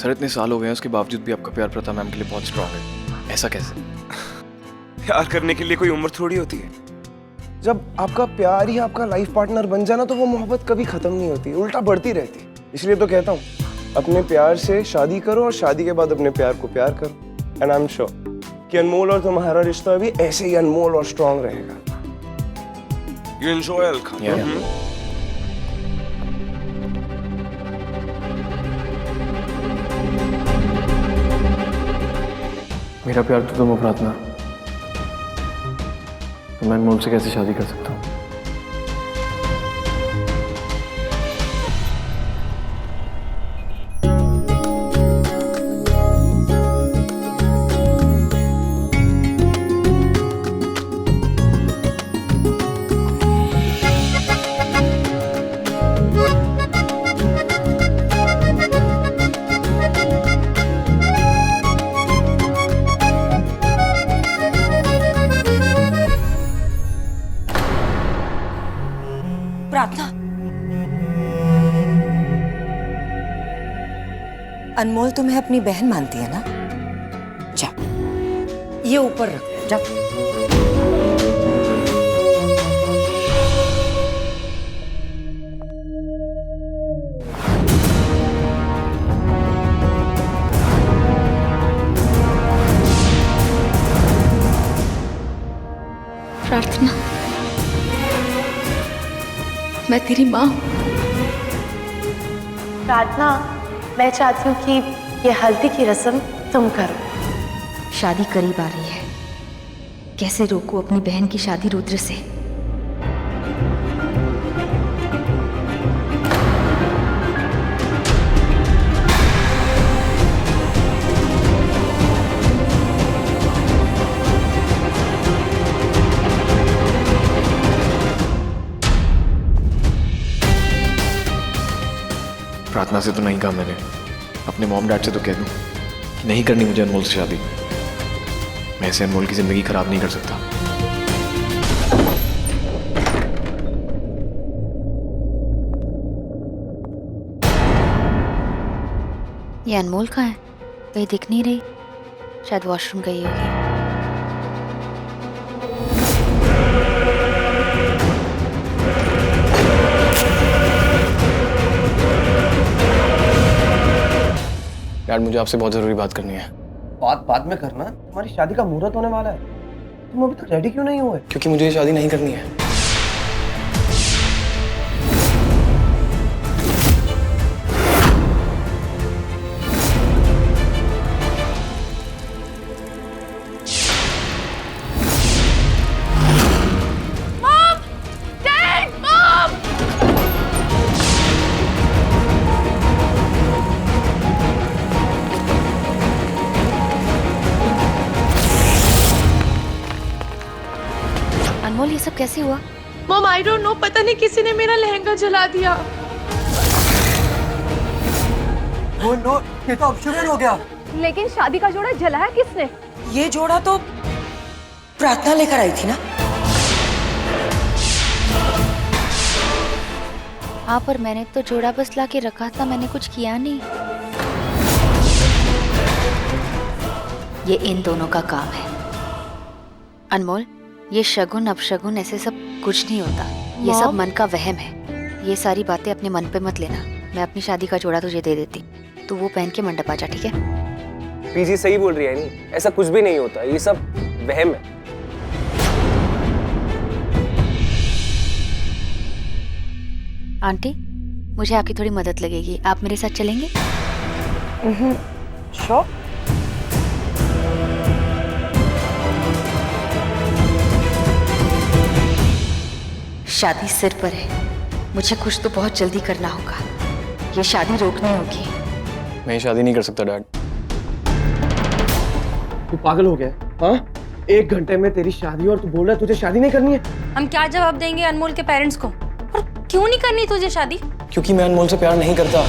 Sir इतने साल हो गए हैं उसके बावजूद भी आपका प्यार प्रथा मैम के लिए बहुत स्ट्रांग है, ऐसा कैसे? प्यार करने के लिए कोई उम्र थोड़ी होती है। जब आपका प्यार ही आपका लाइफ पार्टनर बन जाना तो वो मोहब्बत कभी खत्म नहीं होती, उल्टा बढ़ती रहती। इसलिए तो कहता हूँ अपने प्यार से शादी करो और शादी के बाद अपने प्यार को प्यार करो। एंड आई एम श्योर कि अनमोल और तुम्हारा रिश्ता भी ऐसे ही अनमोल और स्ट्रांग रहेगा। You enjoy Alka? Yeah. मेरा प्यार तो तुम हो प्रार्थना, तो मैं अनमोल से कैसे शादी कर सकता हूँ? प्रार्थना, अनमोल तुम्हें अपनी बहन मानती है ना? जा, ये ऊपर रख, जा। प्रार्थना, मैं तेरी माँ हूँ। प्रार्थना, मैं चाहती हूँ कि ये हल्दी की रस्म तुम करो। शादी करीब आ रही है, कैसे रोकूं अपनी बहन की शादी रुद्र से? प्रार्थना से तो नहीं कहा मैंने, अपने मॉम डैड से तो कह दूं कि नहीं करनी मुझे अनमोल से शादी। मैं ऐसे अनमोल की जिंदगी खराब नहीं कर सकता। ये अनमोल कहाँ है? कहीं दिख नहीं रही, शायद वॉशरूम गई होगी। डैड मुझे आपसे बहुत जरूरी बात करनी है। बात बाद में करना, तुम्हारी शादी का मुहूर्त होने वाला है। तुम अभी तक रेडी क्यों नहीं हुए? क्योंकि मुझे ये शादी नहीं करनी है। अनमोल, ये सब कैसे हुआ? मॉम, आई डोंट नो, पता नहीं किसी ने मेरा लहंगा जला दिया। वो नो, ये तो अपशगुन हो गया। लेकिन शादी का जोड़ा जलाया किसने? ये जोड़ा तो प्रार्थना लेकर आई थी ना? हाँ, पर मैंने तो जोड़ा बस ला के रखा था, मैंने कुछ किया नहीं। ये इन दोनों का काम है। अनमोल, ये शगुन अपशगुन ऐसे सब कुछ नहीं होता, ये सब मन का वहम है। ये सारी बातें अपने मन पे मत लेना। मैं अपनी शादी का जोड़ा तुझे दे देती, तू वो पहन के मंडप आ जा, ठीक है? पीजी सही बोल रही है, नहीं ऐसा कुछ भी नहीं होता, ये सब वहम है। आंटी, मुझे आपकी थोड़ी मदद लगेगी, आप मेरे साथ चलेंगे? श्योर। शादी सिर पर है, मुझे कुछ तो बहुत जल्दी करना होगा। ये शादी रोकनी होगी। मैं ये शादी नहीं कर सकता डैड। तू पागल हो गया? हाँ, 1 घंटे में तेरी शादी और तू बोल रहा है तुझे शादी नहीं करनी है? हम क्या जवाब देंगे अनमोल के पेरेंट्स को? और क्यों नहीं करनी तुझे शादी? क्योंकि मैं अनमोल से प्यार नहीं करता।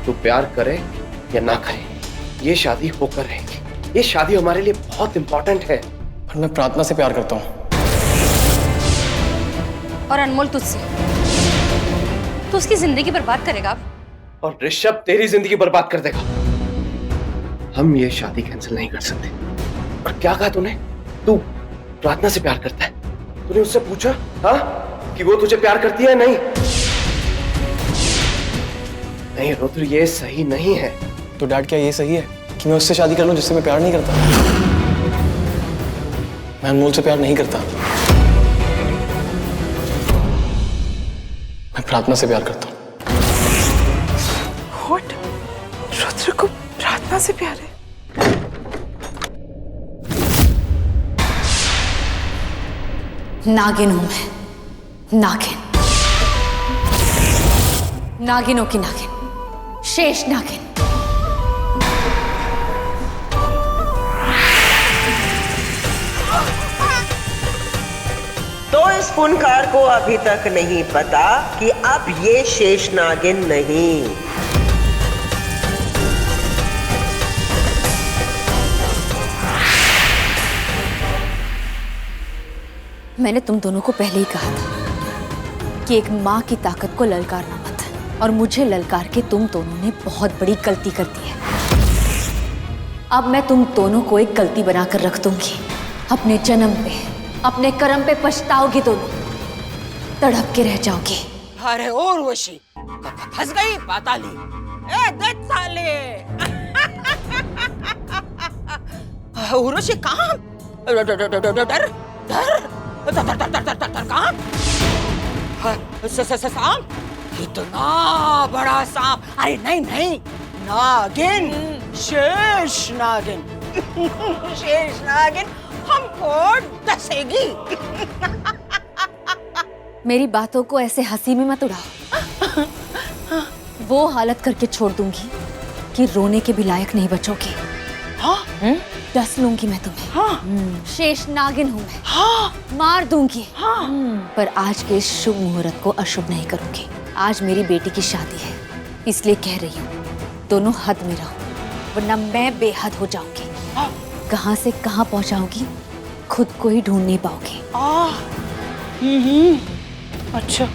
तू प्यार करे या ना करे, ये शादी होकर रहेगी। ये शादी हमारे लिए बहुत इंपॉर्टेंट है। पर मैं प्रार्थना से प्यार करता हूँ। और अनमोल तुझसे। तो उसकी जिंदगी बर्बाद करेगा आप? और ऋषभ तेरी जिंदगी बर्बाद कर देगा। हम ये शादी कैंसिल नहीं कर सकते। और क्या कहा तूने? तू प्रार्थना से प्यार करता है? तूने उससे पूछा हाँ कि वो तुझे प्यार करती है? नहीं नहीं रुद्र, ये सही नहीं है। तो डैड क्या ये सही है कि मैं उससे शादी कर लूं जिससे मैं प्यार नहीं करता? मैं अनमोल से प्यार नहीं करता, मैं प्रार्थना से प्यार करता हूं। What? रुद्र को प्रार्थना से प्यार है? नागिन हूं मैं, नागिन, नागिनों की नागिन, शेष नागिन। तो इस पुनकार को अभी तक नहीं पता कि अब ये शेष नागिन नहीं। मैंने तुम दोनों को पहले ही कहा था कि एक माँ की ताकत को ललकारना मत, और मुझे ललकार के तुम दोनों ने बहुत बड़ी गलती कर दी है। अब मैं तुम दोनों को एक गलती बनाकर रख दूंगी। अपने जन्म पे, अपने कर्म पे पछताओगी दोनों, तड़प के रह जाओगी। अरे उर्वशी फंस गई पाताली। ए देख साले। उर्वशी कहाँ? डर डर डर डर डर कहाँ? सांप? इतना बड़ा सांप? अरे नहीं नहीं, नागिन, शेष नागिन। शेष नागिन हमको डसेगी। मेरी बातों को ऐसे हंसी में मत उड़ाओ। वो हालत करके छोड़ दूंगी कि रोने के भी लायक नहीं बचोगे। हाँ? डस लूंगी मैं तुम्हें। हाँ? शेष नागिन हूं मैं। हाँ? मार दूंगी। हाँ? पर आज के इस शुभ मुहूर्त को अशुभ नहीं करूंगी। आज मेरी बेटी की शादी है, इसलिए कह रही हूँ दोनों हद में रहो, वरना मैं बेहद हो जाऊंगी। कहाँ से कहाँ पहुंचाऊंगी खुद को ही ढूंढ नहीं पाओगी। अच्छा।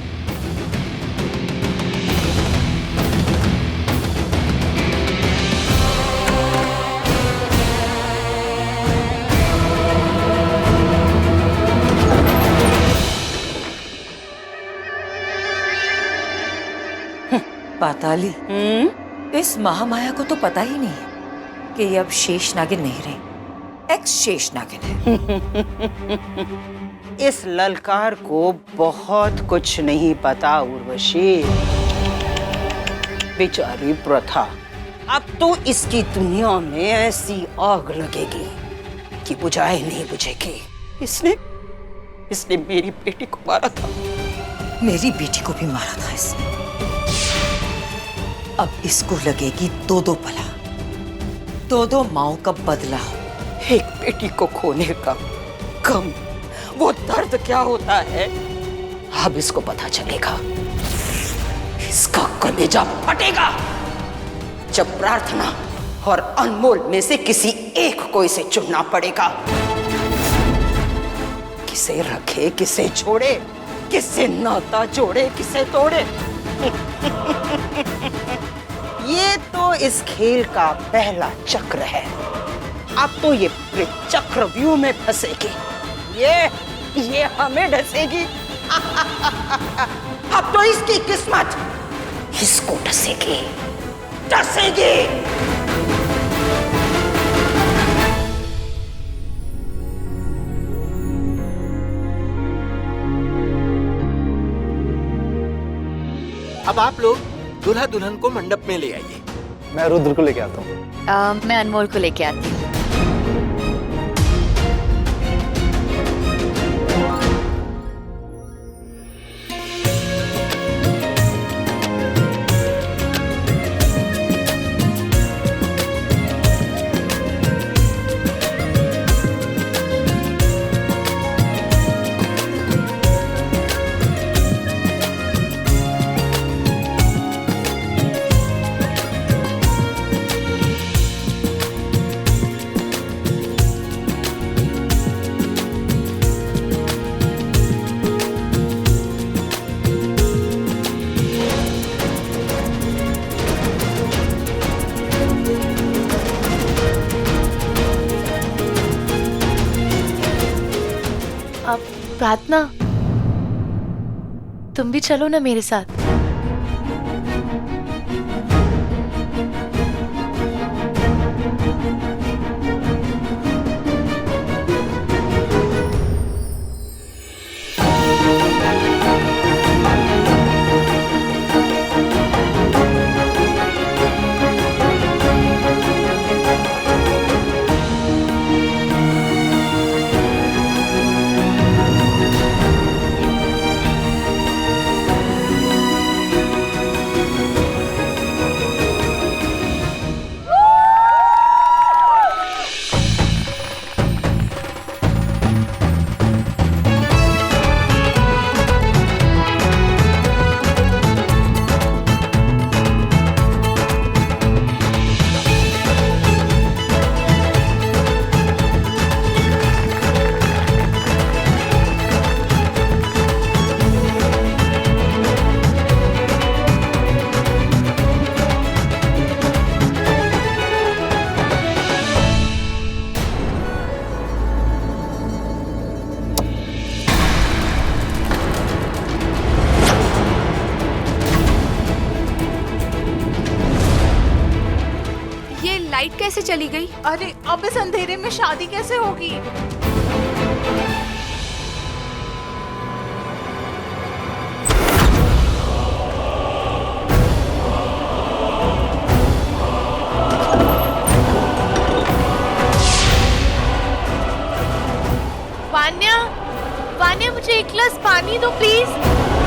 पाताली, इस महामाया को तो पता ही नहीं है कि ये अब शेष नागिन नहीं रही, एक्स शेष नागिन है। इस ललकार को बहुत कुछ नहीं पता उर्वशी। बेचारी प्रथा, अब तो इसकी दुनिया में ऐसी आग लगेगी कि बुझाए नहीं बुझेगी। इसने मेरी बेटी को मारा था। मेरी बेटी को भी मारा था इसने। अब इसको लगेगी दो दो पला, दो दो माओ का बदला। एक बेटी को खोने का गम, वो दर्द क्या होता है, अब इसको पता चलेगा। इसका कलेजा फटेगा जब प्रार्थना और अनमोल में से किसी एक को इसे चुनना पड़ेगा। किसे रखे, किसे छोड़े, किसे नाता जोड़े, किसे तोड़े। ये तो इस खेल का पहला चक्र है। अब तो ये चक्रव्यूह में फंसेगी। ये हमें डसेगी। अब तो इसकी किस्मत इसको डसेगी, डसेगी। अब आप लोग दूल्हा दुल्हन को मंडप में ले आइए। मैं रुद्र को लेके आता हूँ। मैं अनमोल को लेके आती हूँ। अब प्रार्थना, तुम भी चलो ना मेरे साथ। लाइट कैसे चली गई? अरे अब इस अंधेरे में शादी कैसे होगी? वान्या, वान्या मुझे एक गिलास पानी दो प्लीज।